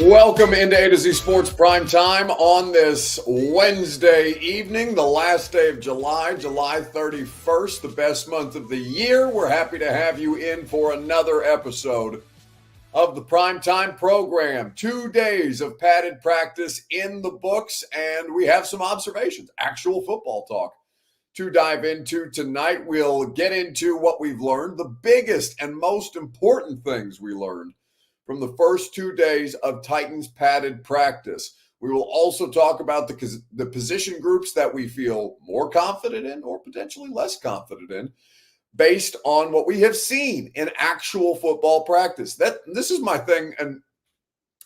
Welcome into A to Z Sports Prime Time on this Wednesday evening, the last day of July, July 31st, the best month of the year. We're happy to have you in for another episode of the Prime Time program. 2 days of padded practice in the books, and we have some observations, actual football talk to dive into tonight. We'll get into what we've learned, the biggest and most important things we learned from the first 2 days of Titans padded practice. We will also talk about the position groups that we feel more confident in or potentially less confident in based on what we have seen in actual football practice. This is my thing, and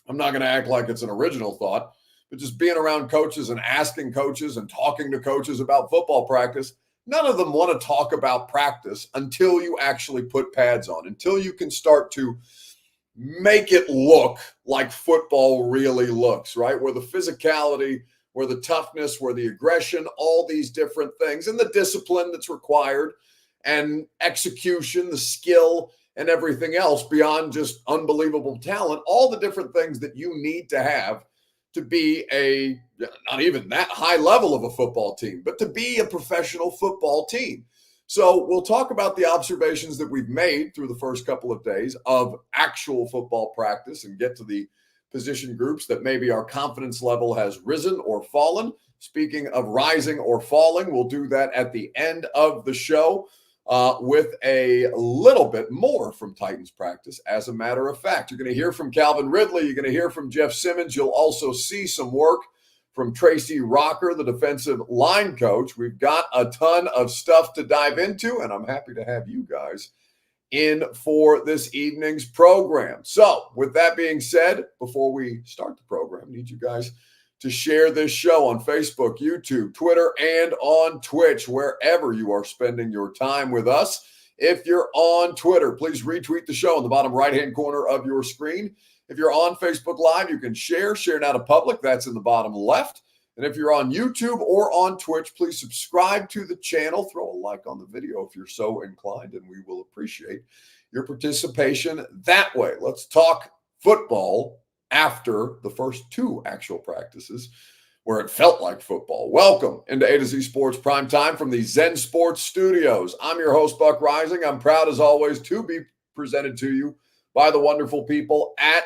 I'm not going to act like it's an original thought, but just being around coaches and asking coaches and talking to coaches about football practice, none of them want to talk about practice until you actually put pads on, until you can start to make it look like football really looks, right? Where the physicality, where the toughness, where the aggression, all these different things, and the discipline that's required, and execution, the skill, and everything else beyond just unbelievable talent, all the different things that you need to have to be a, not even that high level of a football team, but to be a professional football team. So we'll talk about the observations that we've made through the first couple of days of actual football practice and get to the position groups that maybe our confidence level has risen or fallen. Speaking of rising or falling, we'll do that at the end of the show with a little bit more from Titans practice. As a matter of fact, you're going to hear from Calvin Ridley. You're going to hear from Jeff Simmons. You'll also see some work from Tracy Rocker, the defensive line coach. We've got a ton of stuff to dive into, and I'm happy to have you guys in for this evening's program. So with that being said, before we start the program, I need you guys to share this show on Facebook, YouTube, Twitter, and on Twitch, wherever you are spending your time with us. If you're on Twitter, please retweet the show in the bottom right-hand corner of your screen. If you're on Facebook Live, you can share now to public. That's in the bottom left. And if you're on YouTube or on Twitch, please subscribe to the channel. Throw a like on the video if you're so inclined, and we will appreciate your participation that way. Let's talk football after the first two actual practices where it felt like football. Welcome into A to Z Sports Prime Time from the Zen Sports Studios. I'm your host, Buck Reising. I'm proud, as always, to be presented to you by the wonderful people at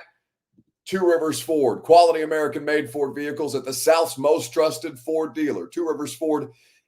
Two Rivers Ford, quality American-made Ford vehicles at the South's most trusted Ford dealer, Two Rivers Ford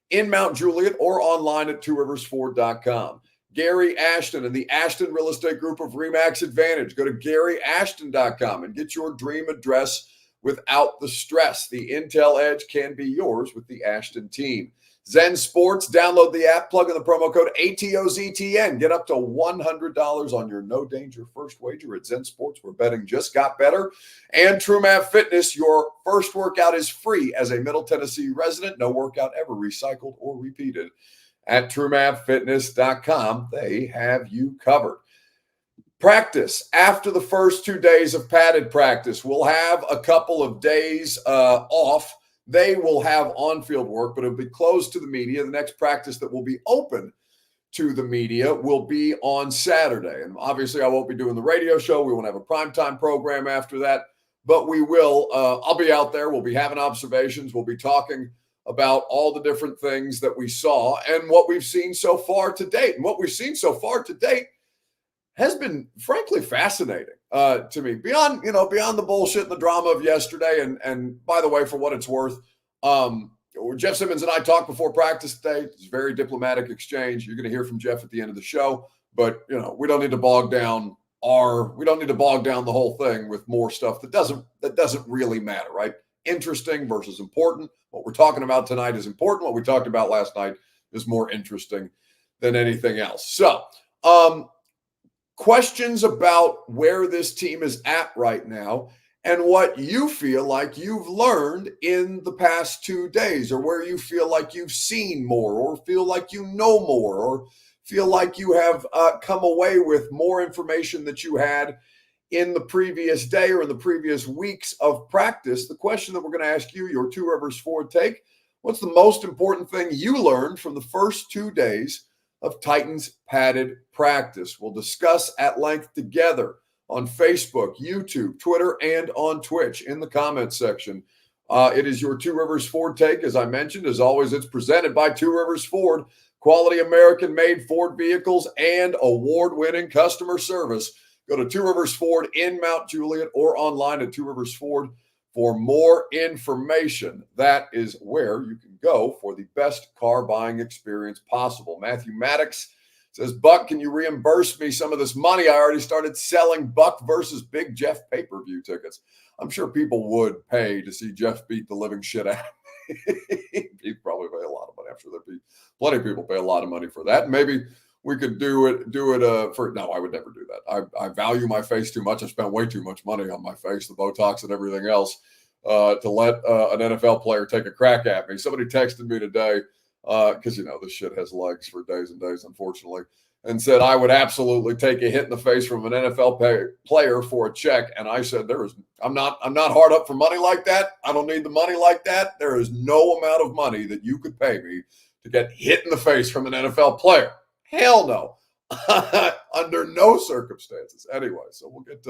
in Mount Juliet or online at tworiversford.com. Gary Ashton and the Ashton Real Estate Group of RE/MAX Advantage. Go to GaryAshton.com and get your dream address without the stress. The Intel edge can be yours with the Ashton team. Zen Sports, download the app, plug in the promo code ATOZTN. Get up to $100 on your no danger first wager at Zen Sports, where betting just got better. And TrueMath Fitness, your first workout is free as a Middle Tennessee resident. No workout ever recycled or repeated. At TrueMathFitness.com, they have you covered. Practice after the first 2 days of padded practice. We'll have a couple of days off. They will have on-field work, but it'll be closed to the media. The next practice that will be open to the media will be on Saturday. And obviously, I won't be doing the radio show. We won't have a primetime program after that, but we will. I'll be out there. We'll be having observations. We'll be talking about all the different things that we saw and what we've seen so far to date. And what we've seen so far to date has been frankly fascinating to me. Beyond the bullshit and the drama of yesterday. And by the way, for what it's worth, Jeff Simmons and I talked before practice today. It's a very diplomatic exchange. You're going to hear from Jeff at the end of the show, but we don't need to bog down the whole thing with more stuff that doesn't really matter, right? Interesting versus important. What we're talking about tonight is important. What we talked about last night is more interesting than anything else. So, questions about where this team is at right now and what you feel like you've learned in the past 2 days, or where you feel like you've seen more, or feel like you know more, or feel like you have come away with more information that you had in the previous day or in the previous weeks of practice. The question that we're going to ask you, your Two Rivers Ford take, what's the most important thing you learned from the first 2 days of Titans padded practice? We'll discuss at length together on Facebook, YouTube, Twitter, and on Twitch in the comments section. It is your Two Rivers Ford take, as I mentioned. As always, it's presented by Two Rivers Ford, quality American-made Ford vehicles and award-winning customer service. Go to Two Rivers Ford in Mount Juliet or online at Two Rivers Ford for more information. That is where you can go for the best car buying experience possible. Matthew Maddox says, Buck, can you reimburse me some of this money? I already started selling Buck versus Big Jeff pay-per-view tickets. I'm sure people would pay to see Jeff beat the living shit out of me. He'd probably pay a lot of money. I'm sure there'd be plenty of people pay a lot of money for that. Maybe we could do it for, no, I would never do that. I value my face too much. I spent way too much money on my face, the Botox and everything else, to let an NFL player take a crack at me. Somebody texted me today, because, this shit has legs for days and days, unfortunately, and said I would absolutely take a hit in the face from an NFL player for a check. And I said, I'm not hard up for money like that. I don't need the money like that. There is no amount of money that you could pay me to get hit in the face from an NFL player. Hell no. Under no circumstances. Anyway, so we'll get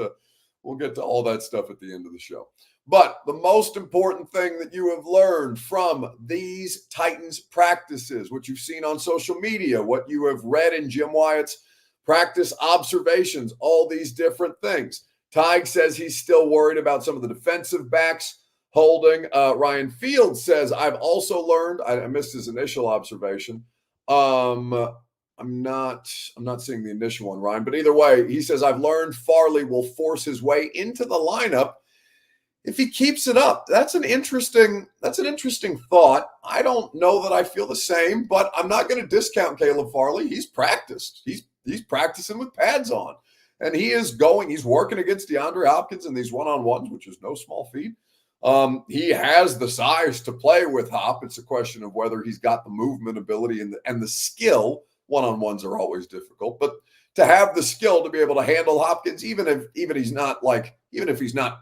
to all that stuff at the end of the show. But the most important thing that you have learned from these Titans practices, what you've seen on social media, what you have read in Jim Wyatt's practice observations, all these different things. Tig says he's still worried about some of the defensive backs holding. Ryan Fields says, I've also learned, I missed his initial observation. I'm not seeing the initial one, Ryan, but either way, he says, I've learned Farley will force his way into the lineup if he keeps it up. That's an interesting thought. I don't know that I feel the same, but I'm not going to discount Caleb Farley. He's practiced. He's practicing with pads on, and he's working against DeAndre Hopkins in these one-on-ones, which is no small feat. He has the size to play with Hop. It's a question of whether he's got the movement ability and the skill. One-on-ones are always difficult, but to have the skill to be able to handle Hopkins, even if he's not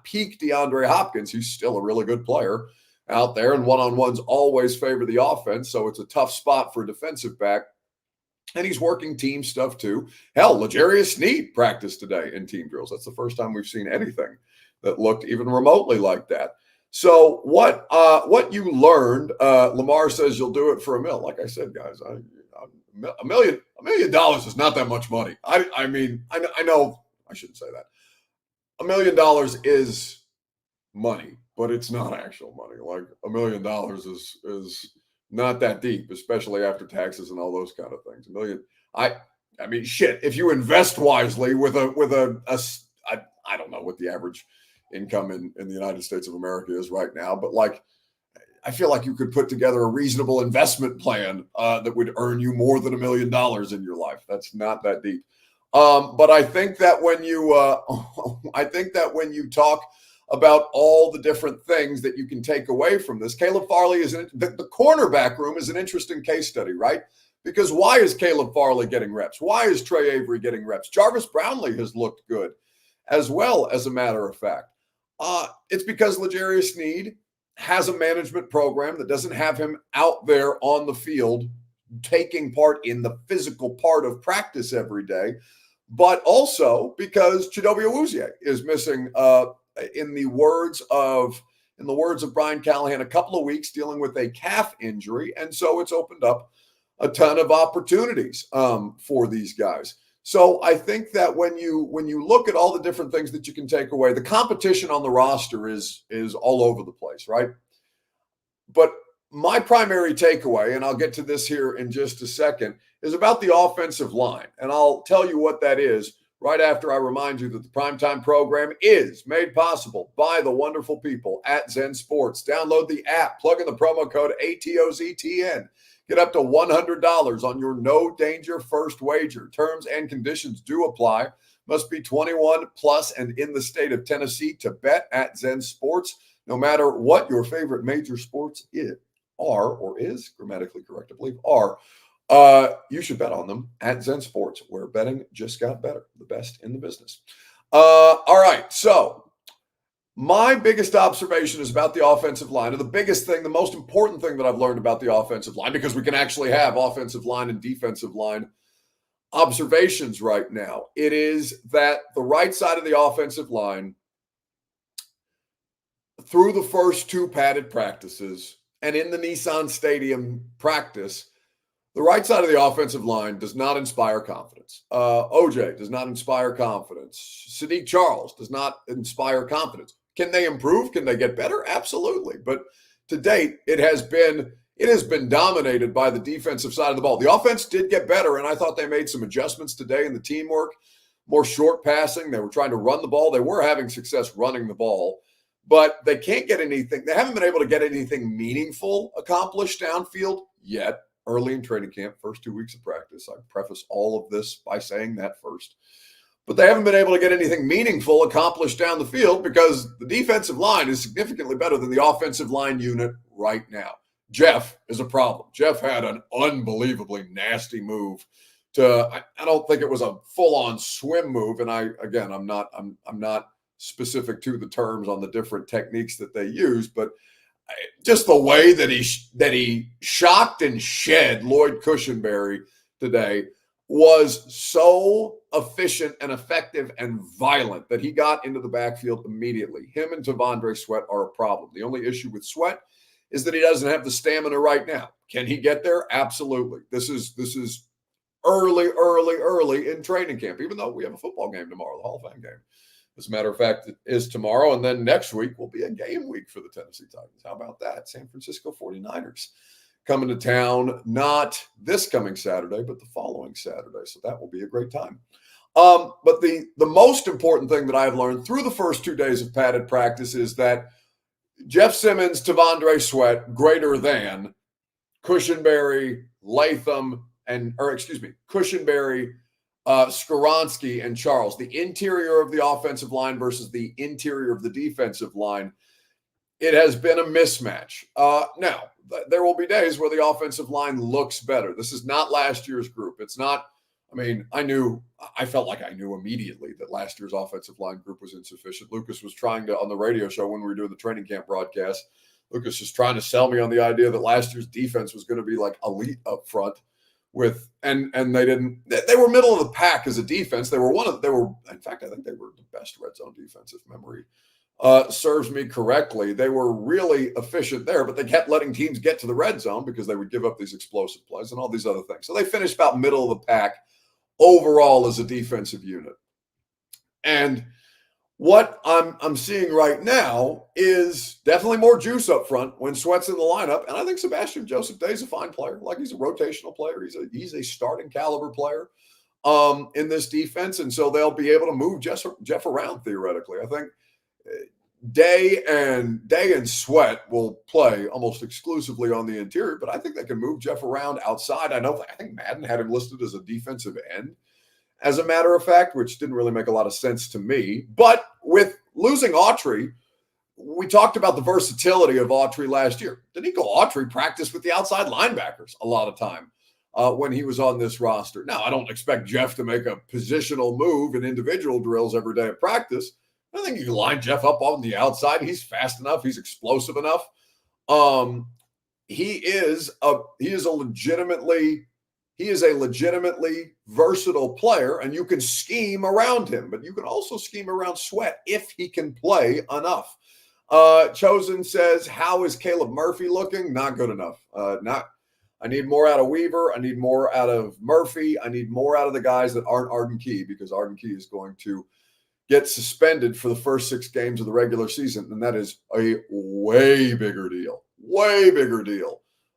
peak DeAndre Hopkins, he's still a really good player out there. And one-on-ones always favor the offense, so it's a tough spot for a defensive back. And he's working team stuff too. Hell, L'Jarius Sneed practiced today in team drills. That's the first time we've seen anything that looked even remotely like that. So what you learned, Lamar says you'll do it for $1 million. Like I said, guys, $1 million is not that much money. I mean, I know I shouldn't say that. $1 million is money, but it's not actual money. Like $1 million is not that deep, especially after taxes and all those kind of things. $1 million. I mean, shit. If you invest wisely with I don't know what the average income in the United States of America is right now, but like, I feel like you could put together a reasonable investment plan that would earn you more than $1 million in your life. That's not that deep. But I think that when you talk about all the different things that you can take away from this, Caleb Farley the cornerback room is an interesting case study, right? Because why is Caleb Farley getting reps? Why is Trey Avery getting reps? Jarvis Brownlee has looked good as well, as a matter of fact. It's because L'Jarius Sneed has a management program that doesn't have him out there on the field taking part in the physical part of practice every day, but also because Chidobe Awuzie is missing, in the words of Brian Callahan, a couple of weeks dealing with a calf injury, and so it's opened up a ton of opportunities for these guys. So I think that when you look at all the different things that you can take away, the competition on the roster is all over the place, right? But my primary takeaway, and I'll get to this here in just a second, is about the offensive line. And I'll tell you what that is right after I remind you that the Primetime program is made possible by the wonderful people at Zen Sports. Download the app, plug in the promo code ATOZTN. Get up to $100 on your no danger first wager. Terms and conditions do apply. Must be 21 plus and in the state of Tennessee to bet at Zen Sports. No matter what your favorite major sports is, grammatically correct, I believe, you should bet on them at Zen Sports, where betting just got better, the best in the business. All right, so my biggest observation is about the offensive line. And the most important thing that I've learned about the offensive line, because we can actually have offensive line and defensive line observations right now. It is that the right side of the offensive line, through the first two padded practices and in the Nissan Stadium practice, the right side of the offensive line does not inspire confidence. OJ does not inspire confidence. Sadiq Charles does not inspire confidence. Can they improve? Can they get better? Absolutely. But to date, it has been dominated by the defensive side of the ball. The offense did get better, and I thought they made some adjustments today in the teamwork, more short passing. They were trying to run the ball. They were having success running the ball, but they can't get anything. They haven't been able to get anything meaningful accomplished downfield yet. Early in training camp, first 2 weeks of practice. I preface all of this by saying that first. But they haven't been able to get anything meaningful accomplished down the field because the defensive line is significantly better than the offensive line unit right now. Jeff is a problem. Jeff had an unbelievably nasty move I don't think it was a full-on swim move. And I'm not specific to the terms on the different techniques that they use, but just the way that he shocked and shed Lloyd Cushenberry today was so efficient and effective and violent that he got into the backfield immediately. Him and Tavondre Sweat are a problem. The only issue with Sweat is that he doesn't have the stamina right now. Can he get there? Absolutely. This is early in training camp, even though we have a football game tomorrow, the Hall of Fame game. As a matter of fact, it is tomorrow, and then next week will be a game week for the Tennessee Titans. How about that? San Francisco 49ers coming to town, not this coming Saturday, but the following Saturday. So that will be a great time. But the most important thing that I've learned through the first 2 days of padded practice is that Jeff Simmons, Tavondre Sweat, greater than Cushenberry, Cushenberry, Skoronski and Charles, the interior of the offensive line versus the interior of the defensive line. It has been a mismatch. Now, there will be days where the offensive line looks better. This is not last year's group. It's not, I felt like I knew immediately that last year's offensive line group was insufficient. Lucas was trying to, on the radio show when we were doing the training camp broadcast, Lucas was trying to sell me on the idea that last year's defense was going to be like elite up front. And they were middle of the pack as a defense. In fact, I think they were the best red zone defense if memory serves me correctly. They were really efficient there, but they kept letting teams get to the red zone because they would give up these explosive plays and all these other things. So they finished about middle of the pack overall as a defensive unit. And what I'm seeing right now is definitely more juice up front when Sweat's in the lineup. And I think Sebastian Joseph Day is a fine player. Like, he's a rotational player. He's a starting caliber player in this defense. And so they'll be able to move Jeff around theoretically. I think Day and Sweat will play almost exclusively on the interior, but I think they can move Jeff around outside. I think Madden had him listed as a defensive end, as a matter of fact, which didn't really make a lot of sense to me. But with losing Autry, we talked about the versatility of Autry last year. Danico Autry practiced with the outside linebackers a lot of time when he was on this roster. Now, I don't expect Jeff to make a positional move in individual drills every day of practice. I think you can line Jeff up on the outside. He's fast enough. He's explosive enough. He is a legitimately versatile player, and you can scheme around him, but you can also scheme around Sweat if he can play enough. Chosen says, how is Caleb Murphy looking? Not good enough. I need more out of Weaver. I need more out of Murphy. I need more out of the guys that aren't Arden Key, because Arden Key is going to get suspended for the first 6 games of the regular season, and that is a way bigger deal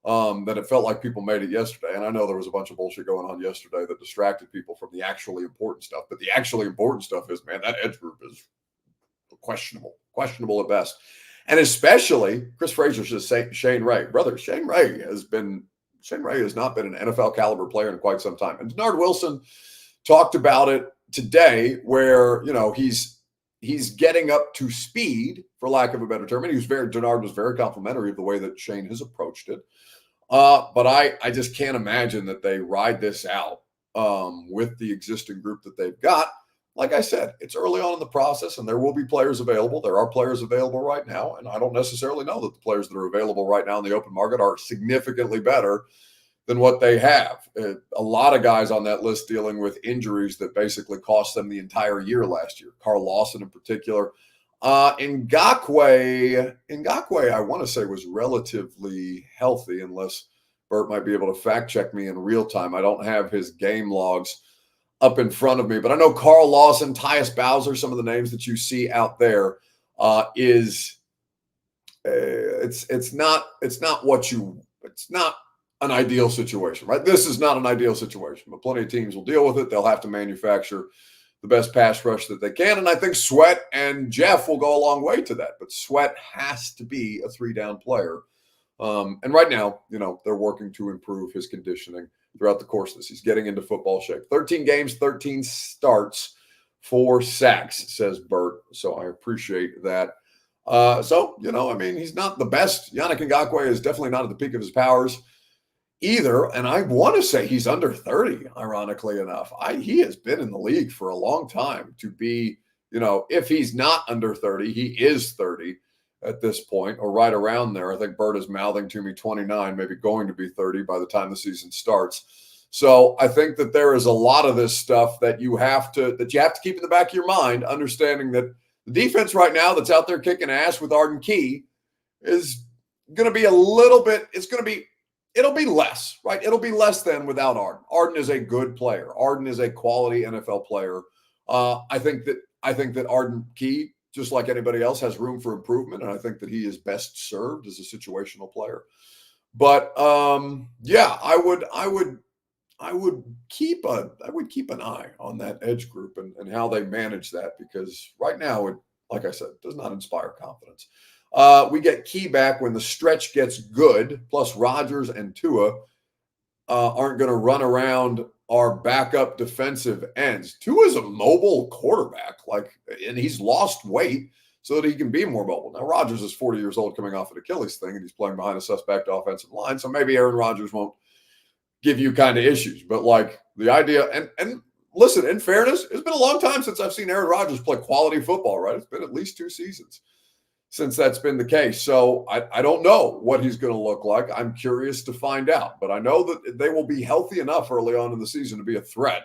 than it felt like people made it yesterday. And I know there was a bunch of bullshit going on yesterday that distracted people from the actually important stuff. But the actually important stuff is, man, that edge group is questionable at best. And especially, Chris Frazier says Shane Ray. Brother, Shane Ray has not been an NFL caliber player in quite some time. And Denard Wilson talked about it today, where, he's getting up to speed, for lack of a better term. And Denard was very complimentary of the way that Shane has approached it. But I just can't imagine that they ride this out with the existing group that they've got. Like I said, it's early on in the process, and there will be players available. There are players available right now, and I don't necessarily know that the players that are available right now in the open market are significantly better than what they have. A lot of guys on that list dealing with injuries that basically cost them the entire year last year. Carl Lawson in particular. Ngakoue, I want to say, was relatively healthy, unless Bert might be able to fact check me in real time. I don't have his game logs up in front of me, but I know Carl Lawson, Tyus Bowser, some of the names that you see out there it's not an ideal situation, right? This is not an ideal situation, but plenty of teams will deal with it. They'll have to manufacture the best pass rush that they can. And I think Sweat and Jeff will go a long way to that. But Sweat has to be a 3-down player. And right now, they're working to improve his conditioning throughout the course of this. He's getting into football shape. 13 games, 13 starts, 4 sacks, says Bert. So I appreciate that. He's not the best. Yannick Ngakoue is definitely not at the peak of his powers either. And I want to say he's under 30, ironically enough. He has been in the league for a long time to be, if he's not under 30, he is 30 at this point, or right around there. I think Bert is mouthing to me 29, maybe going to be 30 by the time the season starts. So I think that there is a lot of this stuff that you have to keep in the back of your mind, understanding that the defense right now that's out there kicking ass with Arden Key is going to be it'll be less, right? It'll be less than without Arden. Arden is a good player. Arden is a quality NFL player. I think that Arden Key, just like anybody else, has room for improvement, and I think that he is best served as a situational player. But I would keep an eye on that edge group and how they manage that, because right now it, like I said, does not inspire confidence. We get Key back when the stretch gets good, plus Rodgers and Tua aren't going to run around our backup defensive ends. Tua's a mobile quarterback, and he's lost weight so that he can be more mobile. Now, Rodgers is 40 years old coming off an Achilles thing, and he's playing behind a suspect offensive line, so maybe Aaron Rodgers won't give you kind of issues. But the idea, and listen, in fairness, it's been a long time since I've seen Aaron Rodgers play quality football, right? It's been at least 2 seasons since that's been the case. So I don't know what he's going to look like. I'm curious to find out, but I know that they will be healthy enough early on in the season to be a threat.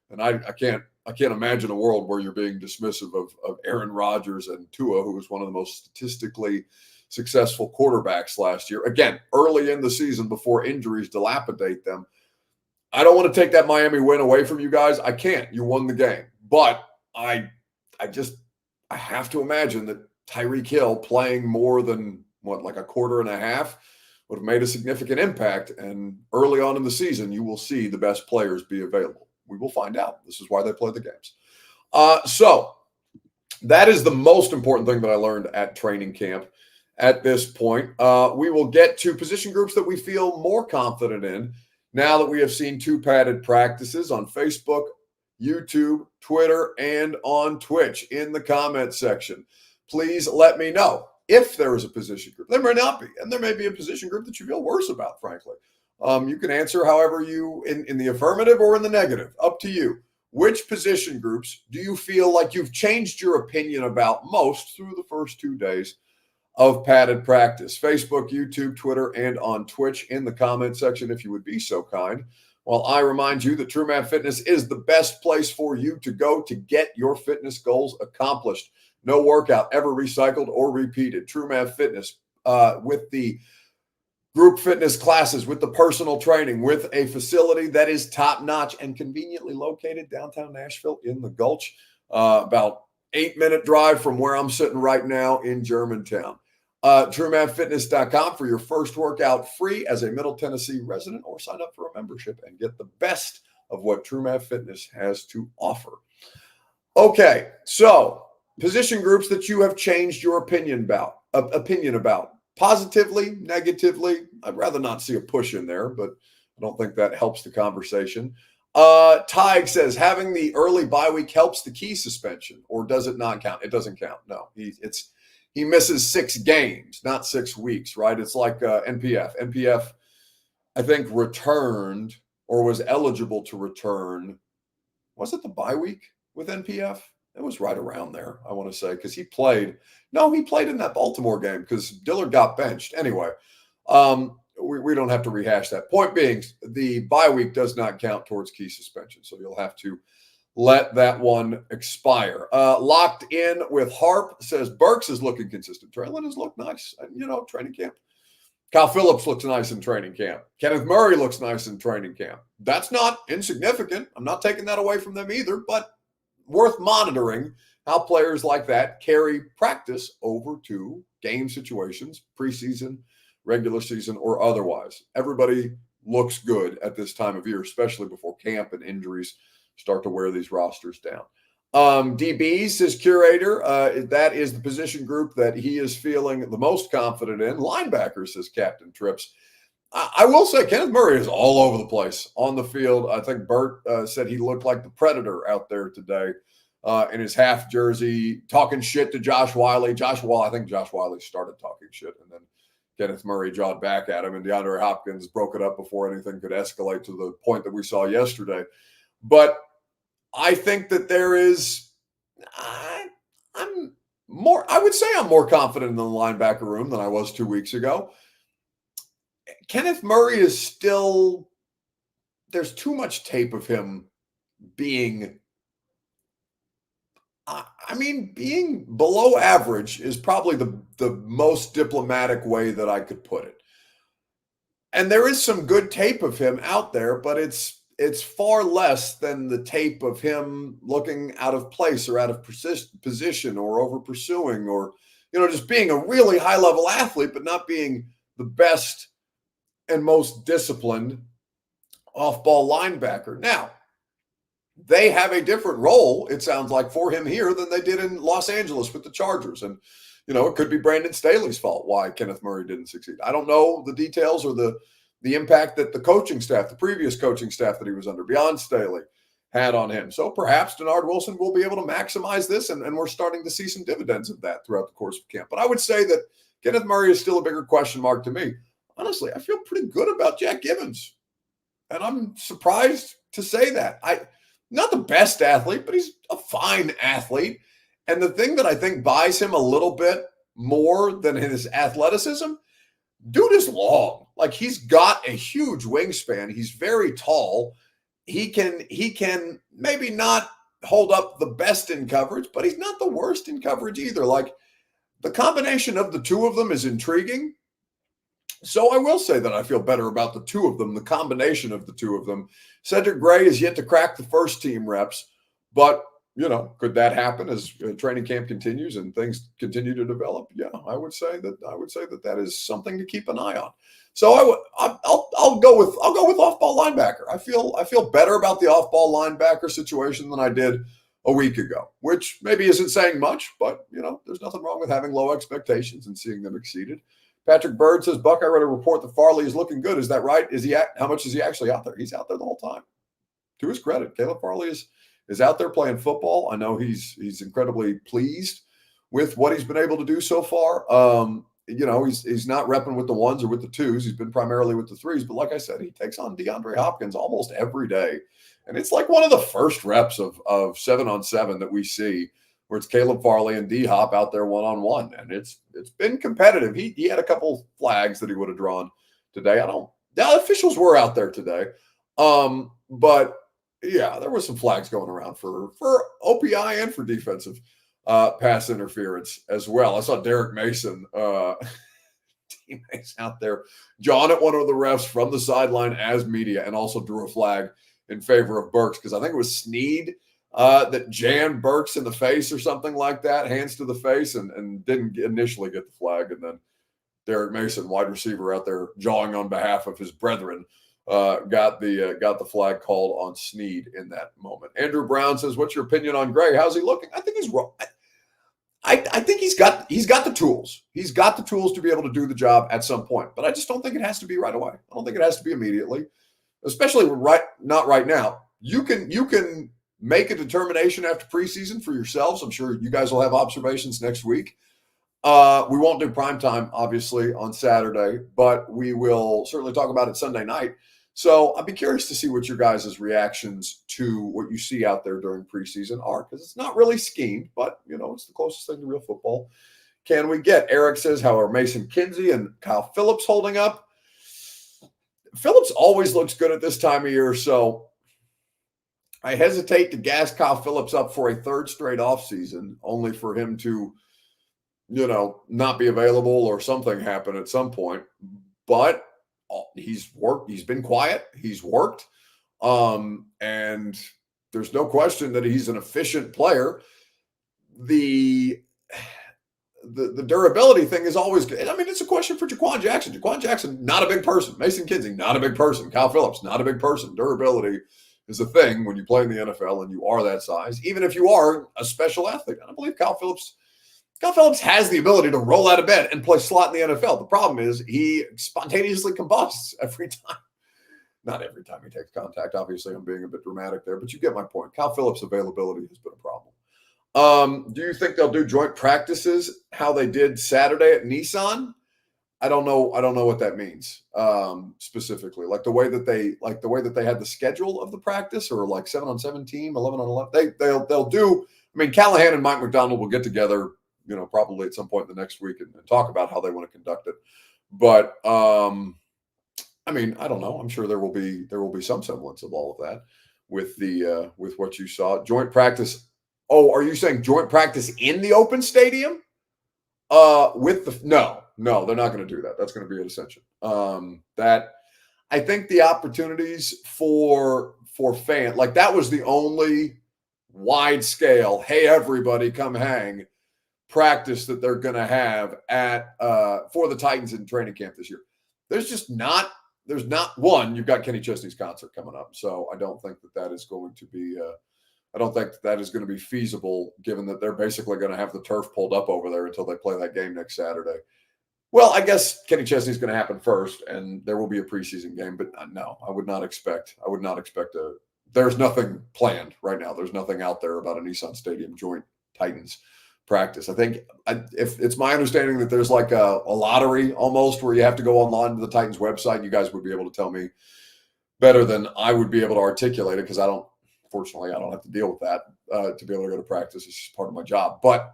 And I can't imagine a world where you're being dismissive of Aaron Rodgers and Tua, who was one of the most statistically successful quarterbacks last year. Again, early in the season before injuries dilapidate them. I don't want to take that Miami win away from you guys. I can't. You won the game. But I have to imagine that Tyreek Hill playing more than a quarter and a half would have made a significant impact. And early on in the season, you will see the best players be available. We will find out. This is why they play the games. So that is the most important thing that I learned at training camp at this point. We will get to position groups that we feel more confident in now that we have seen 2 padded practices on Facebook, YouTube, Twitter, and on Twitch. In the comment section, please let me know if there is a position group. There may not be, and there may be a position group that you feel worse about, frankly. You can answer however you, in the affirmative or in the negative, up to you. Which position groups do you feel like you've changed your opinion about most through the first 2 days of padded practice? Facebook, YouTube, Twitter, and on Twitch in the comment section, if you would be so kind. While I remind you that True Man Fitness is the best place for you to go to get your fitness goals accomplished. No workout ever recycled or repeated. True Man Fitness with the group fitness classes, with the personal training, with a facility that is top-notch and conveniently located downtown Nashville in the Gulch, about 8-minute drive from where I'm sitting right now in Germantown. TrueManFitness.com for your first workout free as a Middle Tennessee resident, or sign up for a membership and get the best of what True Man Fitness has to offer. Okay, so position groups that you have changed your opinion about. Positively, negatively. I'd rather not see a push in there, but I don't think that helps the conversation. Tig says, having the early bye week helps the Key suspension, or does it not count? It doesn't count. No, he misses 6 games, not 6 weeks, right? It's like NPF. NPF, I think, returned or was eligible to return. Was it the bye week with NPF? It was right around there, I want to say, because he played in that Baltimore game because Dillard got benched. Anyway, we don't have to rehash that. Point being, the bye week does not count towards key suspension, so you'll have to let that one expire. Locked in with Harp says Burks is looking consistent. Traylon has looked nice, training camp. Kyle Phillips looks nice in training camp. Kenneth Murray looks nice in training camp. That's not insignificant. I'm not taking that away from them either, but worth monitoring how players like that carry practice over to game situations, preseason, regular season, or otherwise. Everybody looks good at this time of year, especially before camp and injuries start to wear these rosters down. DBs, his curator, that is the position group that he is feeling the most confident in. Linebackers, says Captain Trips. I will say Kenneth Murray is all over the place on the field. I think Bert said he looked like the Predator out there today in his half jersey, talking shit to Josh Wiley. I think Josh Wiley started talking shit, and then Kenneth Murray jawed back at him, and DeAndre Hopkins broke it up before anything could escalate to the point that we saw yesterday. But I think that there is, I would say I'm more confident in the linebacker room than I was 2 weeks ago. Kenneth Murray is still, there's too much tape of him being, being below average is probably the most diplomatic way that I could put it. And there is some good tape of him out there, but it's far less than the tape of him looking out of place or out of position or over pursuing or, just being a really high level athlete, but not being the best and most disciplined off-ball linebacker. Now, they have a different role, it sounds like, for him here than they did in Los Angeles with the Chargers. And, it could be Brandon Staley's fault why Kenneth Murray didn't succeed. I don't know the details or the impact that the coaching staff, the previous coaching staff that he was under, beyond Staley, had on him. So perhaps Denard Wilson will be able to maximize this, and we're starting to see some dividends of that throughout the course of camp. But I would say that Kenneth Murray is still a bigger question mark to me. Honestly, I feel pretty good about Jack Gibbons, and I'm surprised to say that. Not the best athlete, but he's a fine athlete. And the thing that I think buys him a little bit more than his athleticism, dude is long. Like, he's got a huge wingspan. He's very tall. He can maybe not hold up the best in coverage, but he's not the worst in coverage either. Like, the combination of the two of them is intriguing. So I will say that I feel better about the two of them, the combination of the two of them. Cedric Gray is yet to crack the first team reps, but could that happen as training camp continues and things continue to develop? Yeah, I would say that is something to keep an eye on. So I'll go with off-ball linebacker. I feel better about the off-ball linebacker situation than I did a week ago, which maybe isn't saying much, but there's nothing wrong with having low expectations and seeing them exceeded. Patrick Bird says, Buck, I read a report that Farley is looking good. Is that right? How much is he actually out there? He's out there the whole time. To his credit, Caleb Farley is out there playing football. I know he's incredibly pleased with what he's been able to do so far. He's not repping with the ones or with the twos. He's been primarily with the threes. But like I said, he takes on DeAndre Hopkins almost every day. And it's like one of the first reps of 7-on-7 that we see, where it's Caleb Farley and D-Hop out there one-on-one. And it's been competitive. He had a couple flags that he would have drawn today. The officials were out there today. But yeah, there were some flags going around for OPI and for defensive pass interference as well. I saw Derek Mason, teammates out there jawing at one of the refs from the sideline as media, and also drew a flag in favor of Burks, because I think it was Snead that jammed Burks in the face or something like that, hands to the face, and didn't initially get the flag. And then Derek Mason, wide receiver, out there jawing on behalf of his brethren, got the flag called on Snead in that moment. Andrew Brown says, "What's your opinion on Gray? How's he looking?" I think he's wrong. I think he's got the tools. He's got the tools to be able to do the job at some point, but I just don't think it has to be right away. I don't think it has to be immediately, especially not right now. You can make a determination after preseason for yourselves. I'm sure you guys will have observations next week. We won't do primetime, obviously, on Saturday, but we will certainly talk about it Sunday night. So I'd be curious to see what your guys' reactions to what you see out there during preseason are, because it's not really schemed, but, it's the closest thing to real football can we get. Eric says, how are Mason Kinsey and Kyle Phillips holding up? Phillips always looks good at this time of year, so I hesitate to gas Kyle Phillips up for a third straight offseason, only for him to, not be available or something happen at some point. But he's worked. He's been quiet. He's worked. And there's no question that he's an efficient player. The durability thing is always good. I mean, it's a question for Jaquan Jackson. Jaquan Jackson, not a big person. Mason Kinsey, not a big person. Kyle Phillips, not a big person. Durability is a thing when you play in the NFL and you are that size, even if you are a special athlete. And I believe Kyle Phillips has the ability to roll out of bed and play slot in the NFL. The problem is he spontaneously combusts every time. Not every time he takes contact. Obviously, I'm being a bit dramatic there, but you get my point. Kyle Phillips' availability has been a problem. Do you think they'll do joint practices how they did Saturday at Nissan? I don't know what that means specifically. Like the way that they had the schedule of the practice, or like 7-on-7 team, 11-on-11. They'll do. I mean, Callahan and Mike McDonald will get together, probably at some point in the next week and talk about how they want to conduct it. But I mean, I don't know. I'm sure there will be some semblance of all of that with what you saw. Joint practice. Oh, are you saying joint practice in the open stadium? No, they're not going to do that. That's going to be at Ascension. That I think the opportunities for fans, like that was the only wide scale, hey everybody come hang practice that they're going to have at for the Titans in training camp this year. There's not one. You've got Kenny Chesney's concert coming up, so I don't think that is going to be. I don't think that is going to be feasible, given that they're basically going to have the turf pulled up over there until they play that game next Saturday. Well, I guess Kenny Chesney's going to happen first, and there will be a preseason game. But no, I would not expect a. There's nothing planned right now. There's nothing out there about a Nissan Stadium joint Titans practice. I think if it's my understanding that there's like a lottery almost where you have to go online to the Titans website. You guys would be able to tell me better than I would be able to articulate it, because fortunately, I don't have to deal with that to be able to go to practice. It's just part of my job. But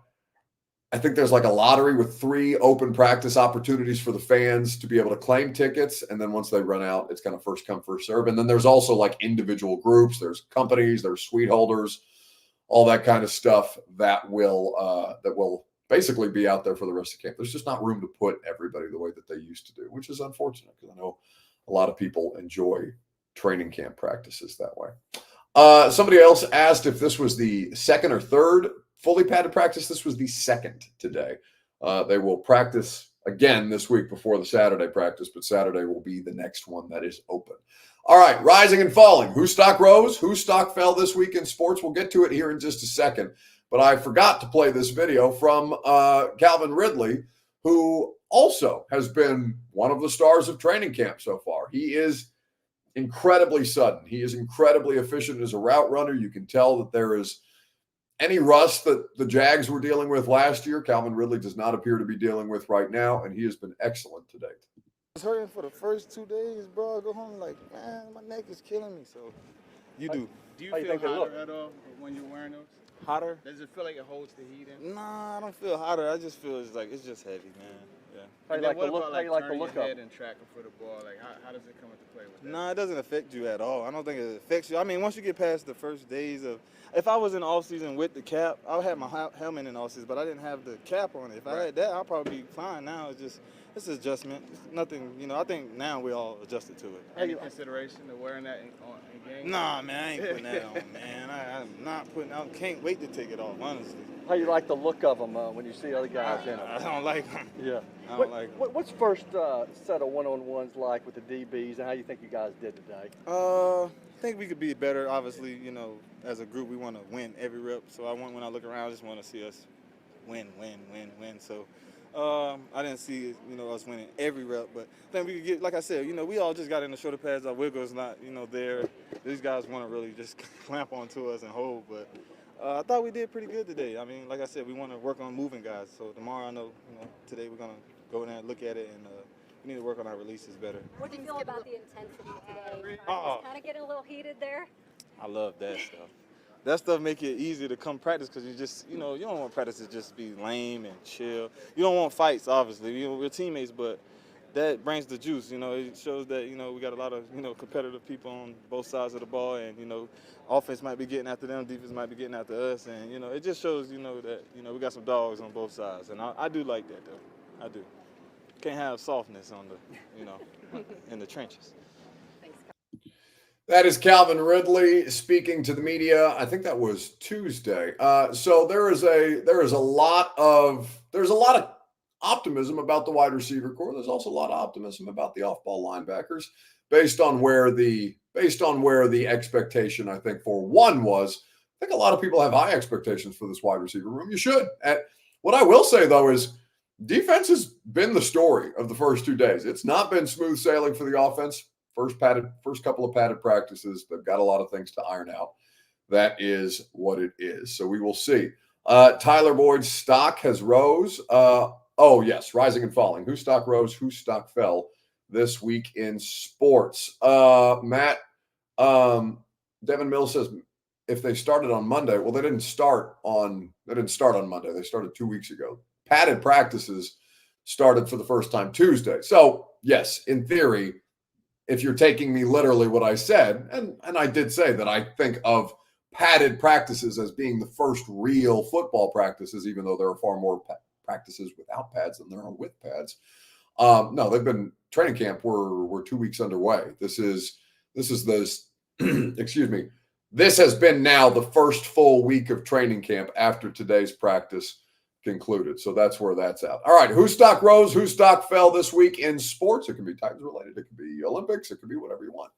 I think there's like a lottery with 3 open practice opportunities for the fans to be able to claim tickets. And then once they run out, it's kind of first come, first serve. And then there's also like individual groups. There's companies, there's suite holders, all that kind of stuff that will basically be out there for the rest of camp. There's just not room to put everybody the way that they used to do, which is unfortunate, because I know a lot of people enjoy training camp practices that way. Somebody else asked if this was the second or third fully padded practice. This was the second today. They will practice again this week before the Saturday practice, but Saturday will be the next one that is open. All right, rising and falling. Whose stock rose? Whose stock fell this week in sports? We'll get to it here in just a second. But I forgot to play this video from Calvin Ridley, who also has been one of the stars of training camp so far. He is incredibly sudden. He is incredibly efficient as a route runner. You can tell that there is any rust that the Jags were dealing with last year, Calvin Ridley does not appear to be dealing with right now, and he has been excellent to date. I was hurting for the first 2 days, bro. I go home like, man, my neck is killing me. So you do. Do you feel hotter at all when you're wearing those? Hotter? Does it feel like it holds the heat in? Nah, I don't feel hotter. I just feel it's just heavy, man. Yeah. How you like the look? How you like the look of it? And tracking for the ball, like how does it come into play with that? Nah, it doesn't affect you at all. I don't think it affects you. I mean, once you get past the first days of, if I was in off season with the cap, I would have my helmet in off season, but I didn't have the cap on it. If I had that, I'd probably be fine. Now it's adjustment. It's nothing, I think now we all adjusted to it. Any consideration of wearing that in game? Nah, man, I ain't putting that on, man. I'm not putting. I can't wait to take it off, honestly. How you like the look of them when you see other guys in them? I don't like them. Yeah. I don't like them. What's first set of one-on-ones like with the DBs, and how you think you guys did today? I think we could be better. Obviously, as a group, we want to win every rep. So when I look around, I just want to see us win. So I didn't see us winning every rep, but I think we could get, like I said, we all just got in the shoulder pads. Our wiggle's not, there. These guys want to really just clamp onto us and hold, but I thought we did pretty good today. I mean, like I said, we want to work on moving guys. So tomorrow, I know, today we're gonna go in there and look at it, and we need to work on our releases better. What do you feel about the intensity today? Oh. Kind of getting a little heated there. I love that stuff. That stuff make it easier to come practice because you just, you don't want practice to just be lame and chill. You don't want fights, obviously. We're teammates, but that brings the juice. It shows that, we got a lot of, competitive people on both sides of the ball, and, offense might be getting after them, defense might be getting after us, and, it just shows, that, we got some dogs on both sides, and I do like that, though. I do. Can't have softness on the, in the trenches. That is Calvin Ridley speaking to the media. I think that was Tuesday. So there is a lot of optimism about the wide receiver core. There's also a lot of optimism about the off-ball linebackers based on where the expectation, I think, for one was. I think a lot of people have high expectations for this wide receiver room. You should. And what I will say, though, is defense has been the story of the first 2 days. It's not been smooth sailing for the offense. First couple of padded practices. They've got a lot of things to iron out. That is what it is. So we will see. Tyler Boyd's stock has rose. Yes, rising and falling. Whose stock rose? Whose stock fell this week in sports? Matt, Devin Mills says if they started on Monday, well, they didn't start on Monday. They started 2 weeks ago. Padded practices started for the first time Tuesday. So yes, in theory, if you're taking me literally what I said, and I did say that I think of padded practices as being the first real football practices, even though there are far more practices without pads than there are with pads. No, they've been training camp. We're 2 weeks underway. This is excuse me. This has been now the first full week of training camp after today's practice concluded. So that's where that's at. All right. Whose stock rose? Whose stock fell this week in sports? It can be Titans related. It could be Olympics. It could be whatever you want.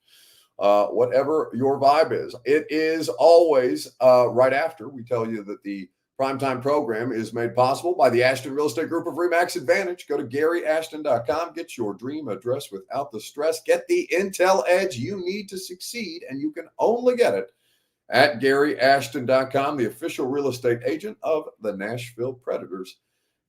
Whatever your vibe is. It is always right after we tell you that the primetime program is made possible by the Ashton Real Estate Group of RE/MAX Advantage. Go to GaryAshton.com. Get your dream address without the stress. Get the intel edge you need to succeed, and you can only get it at GaryAshton.com, the official real estate agent of the Nashville Predators.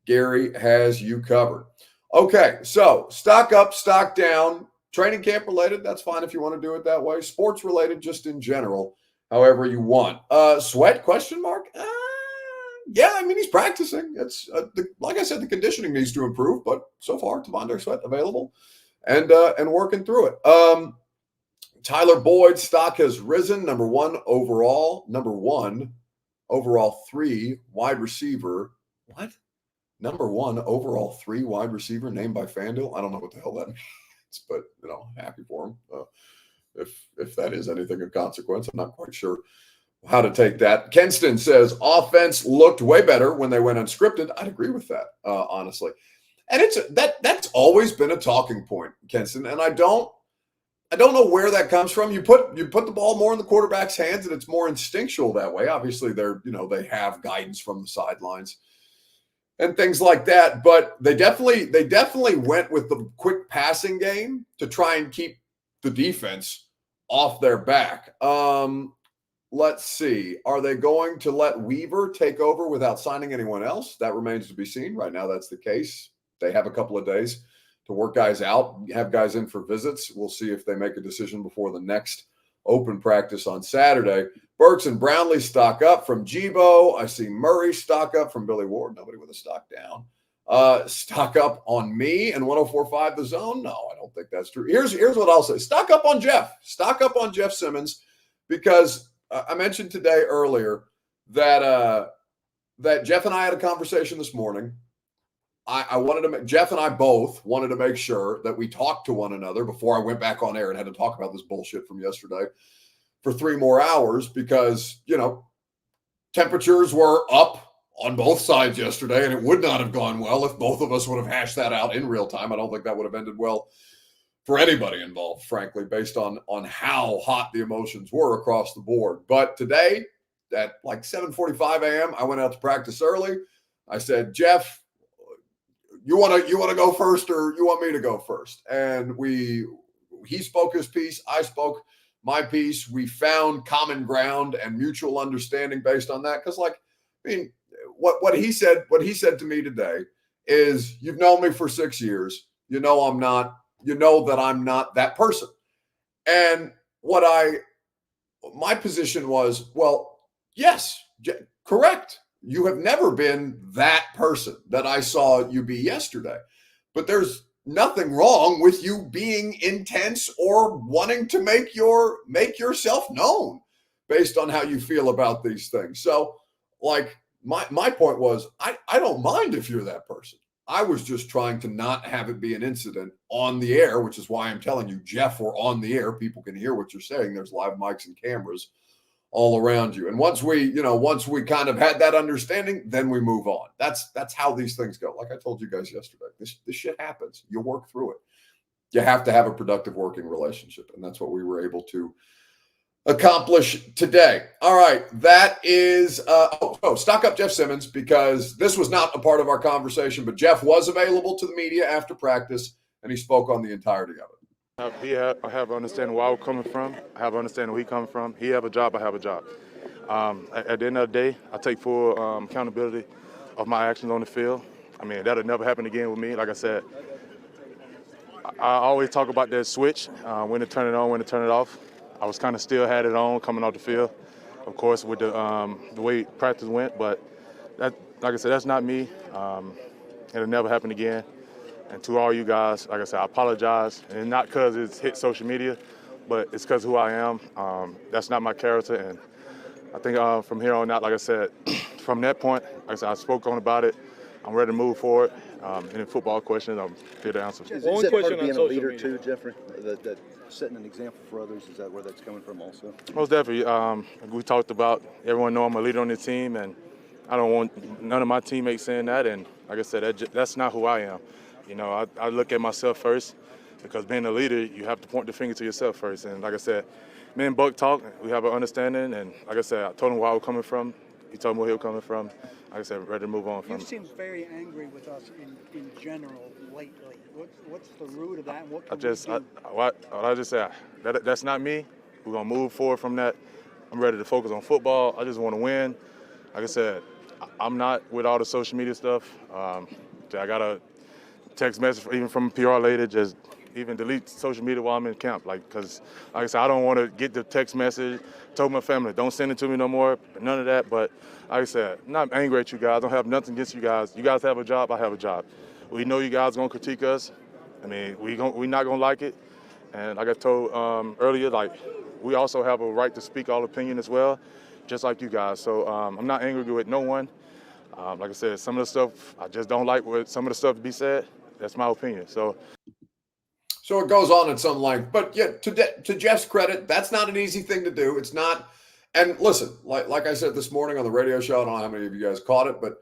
Gary has you covered. Okay, so stock up, stock down, training camp related. That's fine if you want to do it that way. Sports related, just in general, however you want. Sweat? Question mark? Yeah, I mean, he's practicing. It's like I said, the conditioning needs to improve, but so far, T'Vondre Sweat available and working through it. Tyler Boyd's stock has risen. Number one overall 3 wide receiver. What? Number one overall 3 wide receiver named by FanDuel. I don't know what the hell that means, but happy for him. If that is anything of consequence, I'm not quite sure how to take that. Kenston says offense looked way better when they went unscripted. I'd agree with that, honestly. And that's always been a talking point, Kenston. And I don't know where that comes from. You put the ball more in the quarterback's hands, and it's more instinctual that way. Obviously, they have guidance from the sidelines and things like that. But they definitely went with the quick passing game to try and keep the defense off their back. Let's see. Are they going to let Weaver take over without signing anyone else? That remains to be seen. Right now, that's the case. They have a couple of days to work guys out, have guys in for visits. We'll see if they make a decision before the next open practice on Saturday. Burks and Brownlee stock up from Jebo. I see Murray stock up from Billy Ward. Nobody with a stock down. Stock up on me and 104.5 The Zone. No, I don't think that's true. Here's what I'll say. Stock up on Jeff. Stock up on Jeff Simmons, because I mentioned today earlier that Jeff and I had a conversation this morning. Jeff and I both wanted to make sure that we talked to one another before I went back on air and had to talk about this bullshit from yesterday for 3 more hours, because, temperatures were up on both sides yesterday, and it would not have gone well if both of us would have hashed that out in real time. I don't think that would have ended well for anybody involved, frankly, based on how hot the emotions were across the board. But today, at like 7:45 a.m., I went out to practice early. I said, Jeff, you want to go first, or you want me to go first? And he spoke his piece. I spoke my piece. We found common ground and mutual understanding based on that. Because, what he said to me today is, you've known me for 6 years. You know that I'm not that person. And my position was, well, yes, correct. You have never been that person that I saw you be yesterday. But there's nothing wrong with you being intense or wanting to make yourself known based on how you feel about these things. So, like, my point was, I don't mind if you're that person. I was just trying to not have it be an incident on the air, which is why I'm telling you, Jeff, we're on the air. People can hear what you're saying. There's live mics and cameras all around you. And once we kind of had that understanding, then we move on. That's how these things go. Like I told you guys yesterday, this shit happens. You work through it. You have to have a productive working relationship. And that's what we were able to accomplish today. All right. That is, stock up Jeff Simmons, because this was not a part of our conversation, but Jeff was available to the media after practice and he spoke on the entirety of it. I have an understanding where I'm coming from. I have an understanding where he's coming from. He have a job, I have a job. At the end of the day, I take full accountability of my actions on the field. I mean, that'll never happen again with me. Like I said, I always talk about that switch, when to turn it on, when to turn it off. I was kind of still had it on coming off the field, of course, with the way practice went. But that, like I said, that's not me. It'll never happen again. And to all you guys, like I said, I apologize. And not because it's hit social media, but it's because who I am. That's not my character. And I think from here on out, like I said, from that point, like I said, I spoke on about it. I'm ready to move forward. Any football questions, I'm here to answer. Is that part of being a leader too, Jeffrey? That setting an example for others, is that where that's coming from also? Most definitely. We talked about everyone know I'm a leader on the team, and I don't want none of my teammates saying that. And like I said, that's not who I am. You know, I look at myself first, because being a leader, you have to point the finger to yourself first. And like I said, me and Buck talk, we have an understanding. And like I said, I told him where I was coming from. He told me where he was coming from. Like I said, ready to move on from. You seem very angry with us in general lately. What's the root of that? And what can I just said, that's not me. We're going to move forward from that. I'm ready to focus on football. I just want to win. Like I said, I'm not with all the social media stuff. I got a text message even from a PR lady, just even delete social media while I'm in camp. Because like I said, I don't want to get the text message. Told my family, don't send it to me no more, none of that. But like I said, I'm not angry at you guys. I don't have nothing against you guys. You guys have a job, I have a job. We know you guys going to critique us. I mean, we're not going to like it. And like I told earlier, like, we also have a right to speak our opinion as well, just like you guys. So I'm not angry with no one. Like I said, some of the stuff I just don't like with some of the stuff to be said. That's my opinion. So it goes on at some length. But yeah, to Jeff's credit, that's not an easy thing to do. It's not. And listen, like I said this morning on the radio show, I don't know how many of you guys caught it, but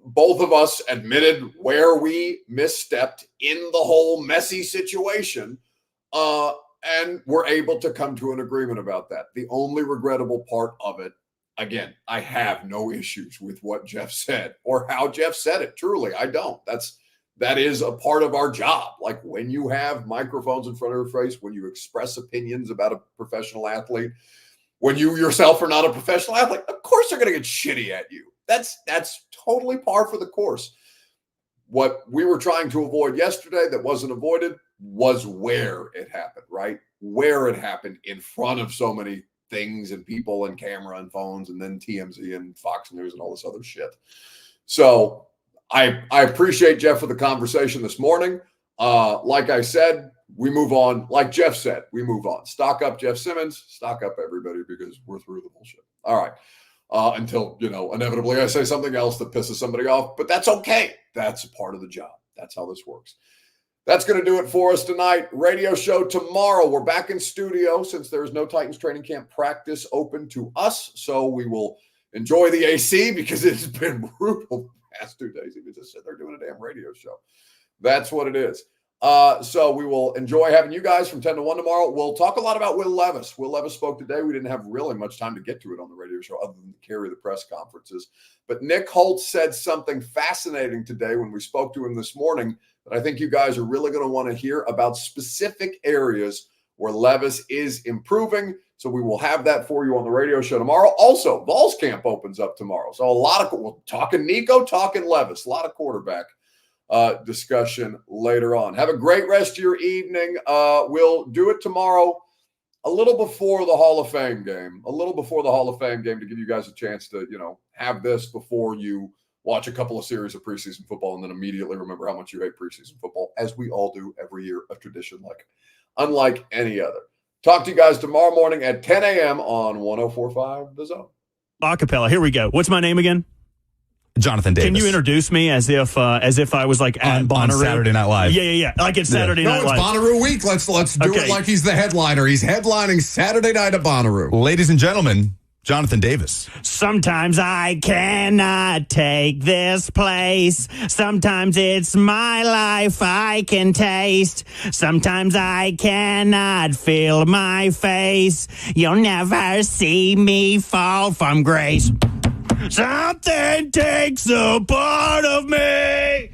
both of us admitted where we misstepped in the whole messy situation. And we're able to come to an agreement about that. The only regrettable part of it, again, I have no issues with what Jeff said or how Jeff said it. Truly, I don't. That is a part of our job. Like, when you have microphones in front of your face, when you express opinions about a professional athlete, when you yourself are not a professional athlete, of course they're going to get shitty at you. That's totally par for the course. What we were trying to avoid yesterday that wasn't avoided was where it happened, right? Where it happened in front of so many things and people and camera and phones and then TMZ and Fox News and all this other shit. So I appreciate Jeff for the conversation this morning. Like I said, we move on. Like Jeff said, we move on. Stock up Jeff Simmons. Stock up everybody, because we're through the bullshit. All right. Until, inevitably I say something else that pisses somebody off, but that's okay. That's a part of the job. That's how this works. That's going to do it for us tonight. Radio show tomorrow. We're back in studio since there's no Titans training camp practice open to us. So we will enjoy the AC, because it's been brutal the past 2 days. We just sit there doing a damn radio show. That's what it is. So we will enjoy having you guys from 10 to 1 tomorrow. We'll talk a lot about Will Levis. Will Levis spoke today. We didn't have really much time to get to it on the radio show other than to carry the press conferences. But Nick Holtz said something fascinating today when we spoke to him this morning that I think you guys are really going to want to hear about, specific areas where Levis is improving. So we will have that for you on the radio show tomorrow. Also, Vols camp opens up tomorrow. So we're talking Nico, talking Levis, a lot of quarterback discussion later on. Have a great rest of your evening. We'll do it tomorrow a little before the Hall of Fame game, to give you guys a chance to, have this before you watch a couple of series of preseason football, and then immediately remember how much you hate preseason football, as we all do every year, a tradition unlike any other. Talk to you guys tomorrow morning at 10 a.m. on 104.5 The Zone. Acapella. Here we go. What's my name again? Jonathan Davis. Can you introduce me as if I was like at on Bonnaroo? Saturday Night Live? Yeah. Like it's Saturday Night Live. No, it's Bonnaroo week. Let's do it like he's the headliner. He's headlining Saturday night at Bonnaroo. Ladies and gentlemen, Jonathan Davis. Sometimes I cannot take this place. Sometimes it's my life I can taste. Sometimes I cannot feel my face. You'll never see me fall from grace. Something takes a part of me.